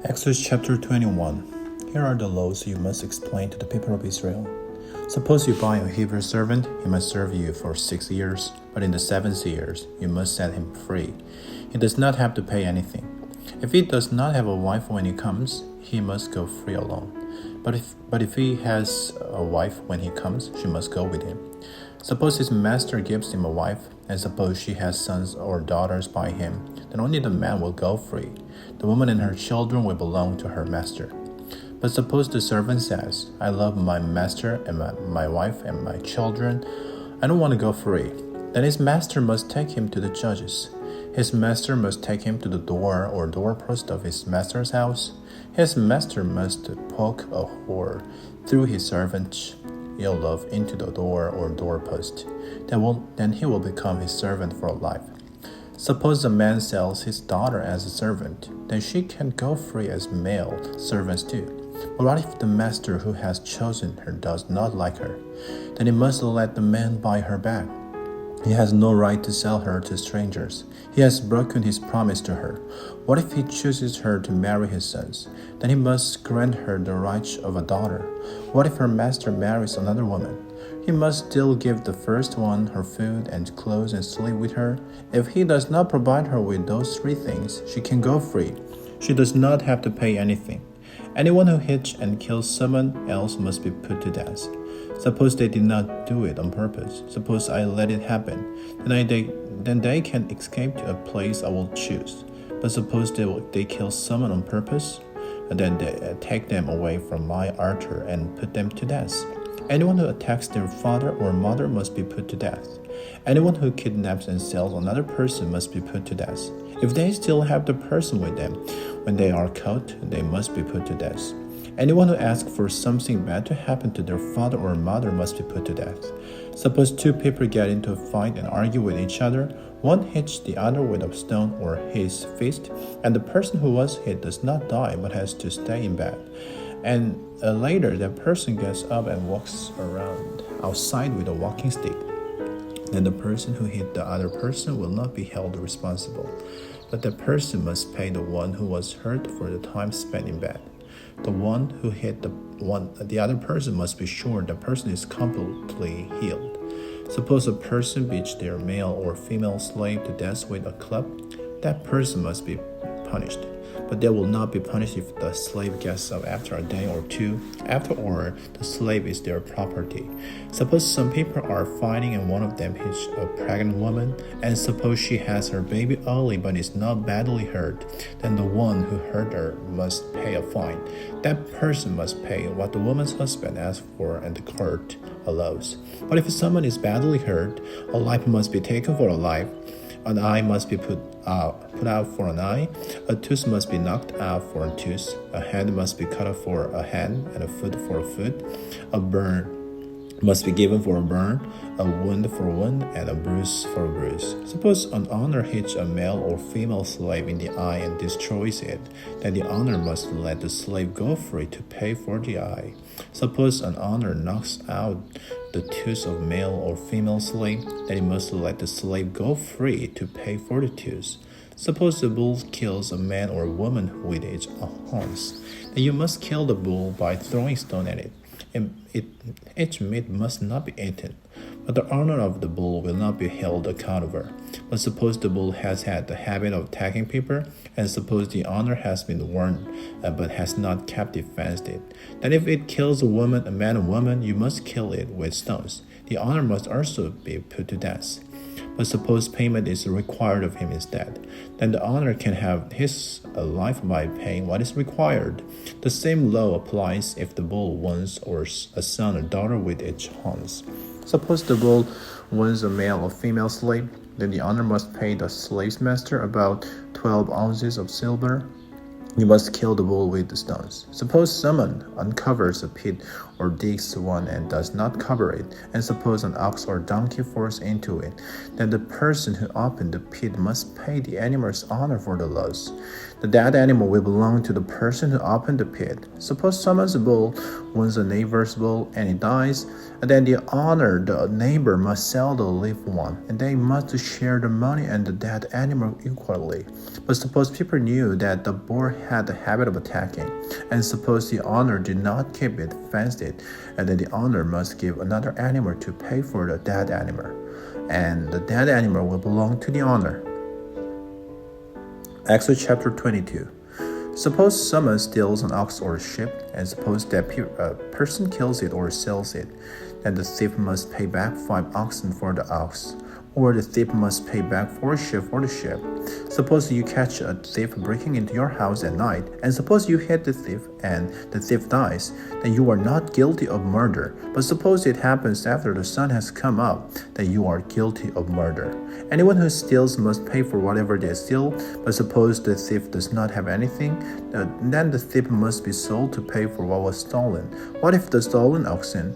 Exodus chapter 21. Here are the laws you must explain to the people of Israel. Suppose you buy a Hebrew servant, he must serve you for 6 years, but in the 7th year, you must set him free. He does not have to pay anything. If he does not have a wife when he comes, he must go free alone. But if he has a wife when he comes, she must go with him. Suppose his master gives him a wife, and suppose she has sons or daughters by him, then only the man will go free. The woman and her children will belong to her master. But suppose the servant says, I love my master and my wife and my children. I don't want to go free. Then his master must take him to the judges. His master must take him to the door or doorpost of his master's house. His master must poke a hole through his servant's earlobe into the door or doorpost. Then he will become his servant for life. Suppose a man sells his daughter as a servant, then she can go free as male servants do. But what if the master who has chosen her does not like her? Then he must let the man buy her back. He has no right to sell her to strangers. He has broken his promise to her. What if he chooses her to marry his sons? Then he must grant her the rights of a daughter. What if her master marries another woman? He must still give the first one her food and clothes and sleep with her. If he does not provide her with those 3 things, she can go free. She does not have to pay anything. Anyone who hits and kills someone else must be put to death. Suppose they did not do it on purpose. Suppose I let it happen. Then they can escape to a place I will choose. But suppose they kill someone on purpose, and then they take them away from my altar and put them to death. Anyone who attacks their father or mother must be put to death. Anyone who kidnaps and sells another person must be put to death. If they still have the person with them when they are caught, they must be put to death. Anyone who asks for something bad to happen to their father or mother must be put to death. Suppose 2 people get into a fight and argue with each other. One hits the other with a stone or his fist, and the person who was hit does not die but has to stay in bed. And later, that person gets up and walks around outside with a walking stick. Then the person who hit the other person will not be held responsible, but the person must pay the one who was hurt for the time spent in bed. The one who hit the other person must be sure the person is completely healed. Suppose a person beats their male or female slave to death with a club, that person must be punished. But they will not be punished if the slave gets up after a day or 2. After all, the slave is their property. Suppose some people are fighting and one of them hits a pregnant woman, and suppose she has her baby early but is not badly hurt, then the one who hurt her must pay a fine. That person must pay what the woman's husband asked for and the court allows. But if someone is badly hurt, a life must be taken for a life. An eye must be put out for an eye, a tooth must be knocked out for a tooth, a hand must be cut off for a hand, and a foot for a foot. A burn must be given for a burn, a wound for a wound, and a bruise for a bruise. Suppose an owner hits a male or female slave in the eye and destroys it, then the owner must let the slave go free to pay for the eye. Suppose an owner knocks out the tooth of male or female slave, then he must let the slave go free to pay for the tooth. Suppose the bull kills a man or a woman with its horns, then you must kill the bull by throwing stone at it. Its meat must not be eaten, but the owner of the bull will not be held accountable. But suppose the bull has had the habit of attacking people, and suppose the owner has been warned but has not kept it fenced it. Then if it kills a man or woman, you must kill it with stones. The owner must also be put to death. But suppose payment is required of him instead, then the owner can have his life by paying what is required. The same law applies if the bull wounds a son or daughter with its horns. Suppose the bull wounds a male or female slave, then the owner must pay the slave's master about 12 ounces of silver. You must kill the bull with the stones. Suppose someone uncovers a pit or digs one and does not cover it, and suppose an ox or donkey falls into it, then the person who opened the pit must pay the animal's owner for the loss. The dead animal will belong to the person who opened the pit. Suppose someone's bull wounds a neighbor's bull and it dies, and then the neighbor must sell the live one, and they must share the money and the dead animal equally. But suppose people knew that the bull had the habit of attacking, and suppose the owner did not keep it fenced, and then the owner must give another animal to pay for the dead animal, and the dead animal will belong to the owner. Exodus chapter 22. Suppose someone steals an ox or a sheep, and suppose that a person kills it or sells it, then the thief must pay back 5 oxen for the ox, or the thief must pay back 4 sheep for the sheep. Suppose you catch a thief breaking into your house at night, and suppose you hit the thief and the thief dies, then you are not guilty of murder. But suppose it happens after the sun has come up, then you are guilty of murder. Anyone who steals must pay for whatever they steal, but suppose the thief does not have anything, then the thief must be sold to pay for what was stolen. What if the stolen oxen,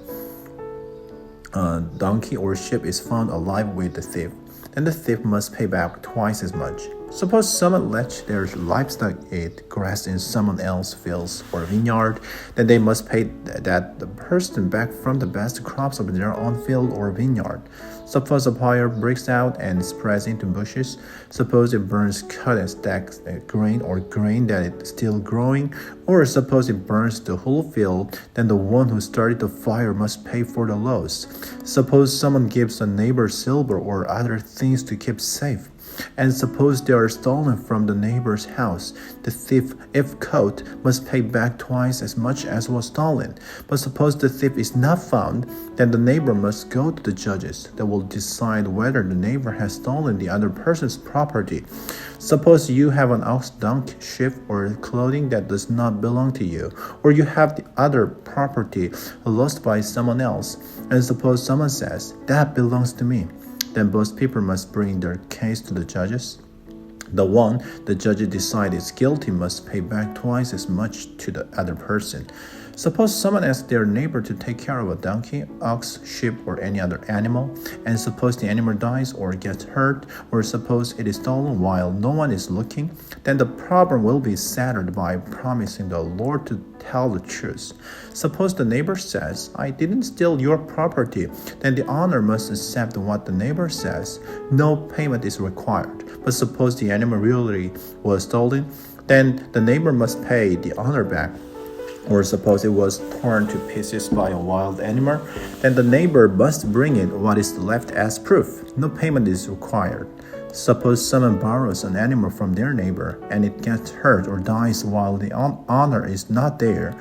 donkey or sheep is found alive with the thief? Then the thief must pay back twice as much. Suppose someone lets their livestock eat grass in someone else's fields or vineyard, then they must pay that the person back from the best crops of their own field or vineyard. Suppose a fire breaks out and spreads into bushes. Suppose it burns cut and stacks grain or grain that is still growing, or suppose it burns the whole field, then the one who started the fire must pay for the loss. Suppose someone gives a neighbor silver or other things to keep safe, and suppose they are stolen from the neighbor's house. The thief, if caught, must pay back twice as much as was stolen. But suppose the thief is not found, then the neighbor must go to the judges that will decide whether the neighbor has stolen the other person's property. Suppose you have an ox, donkey, sheep, or clothing that does not belong to you, or you have the other property lost by someone else, and suppose someone says, "That belongs to me." Then both people must bring their case to the judges. The one the judge decides is guilty must pay back twice as much to the other person. Suppose someone asks their neighbor to take care of a donkey, ox, sheep, or any other animal, and suppose the animal dies or gets hurt, or suppose it is stolen while no one is looking, then the problem will be settled by promising the Lord to tell the truth. Suppose the neighbor says, "I didn't steal your property," then the owner must accept what the neighbor says. No payment is required. But suppose the animal really was stolen, then the neighbor must pay the owner back. Or suppose it was torn to pieces by a wild animal, then the neighbor must bring in what is left as proof. No payment is required. Suppose someone borrows an animal from their neighbor and it gets hurt or dies while the owner is not there,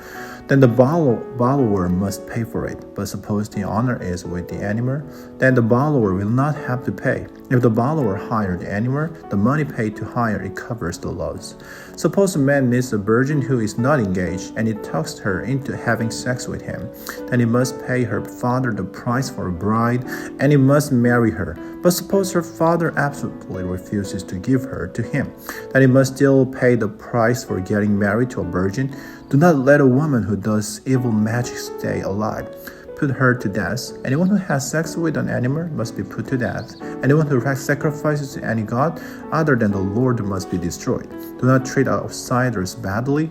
then the borrower must pay for it. But suppose the owner is with the animal, then the borrower will not have to pay. If the borrower hired the animal, the money paid to hire it covers the loss. Suppose a man meets a virgin who is not engaged and he talks her into having sex with him, then he must pay her father the price for a bride and he must marry her. But suppose her father absolutely refuses to give her to him, then he must still pay the price for getting married to a virgin. Do not let a woman who does evil magic stay alive. Put her to death. Anyone who has sex with an animal must be put to death. Anyone who sacrifices to any god other than the Lord must be destroyed. Do not treat outsiders badly.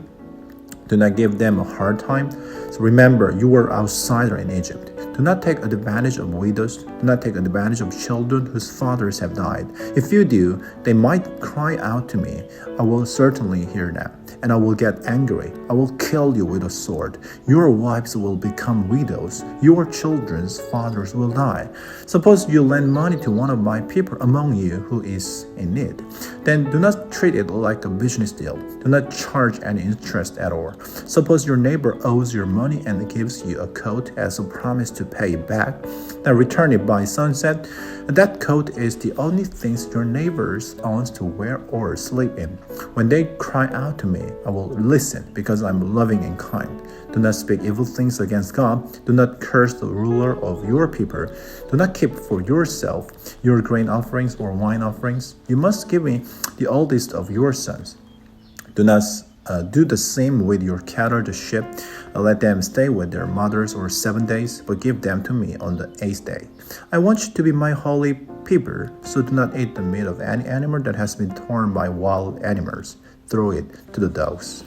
Do not give them a hard time. So remember, you were outsider in Egypt. Do not take advantage of widows. Do not take advantage of children whose fathers have died. If you do, they might cry out to me. I will certainly hear them, and I will get angry. I will kill you with a sword. Your wives will become widows. Your children's fathers will die. Suppose you lend money to one of my people among you who is in need. Then do not treat it like a business deal. Do not charge any interest at all. Suppose your neighbor owes your money and gives you a coat as a promise to pay it back. Then return it by sunset. That coat is the only things your neighbors owns to wear or sleep in. When they cry out to me, I will listen because I'm loving and kind. Do not speak evil things against God. Do not curse the ruler of your people. Do not keep for yourself your grain offerings or wine offerings. You must give me the oldest of your sons. Do not do the same with your cattle, the sheep. Let them stay with their mothers for 7 days, but give them to me on the 8th day. I want you to be my holy people, so do not eat the meat of any animal that has been torn by wild animals. Throw it to the dogs.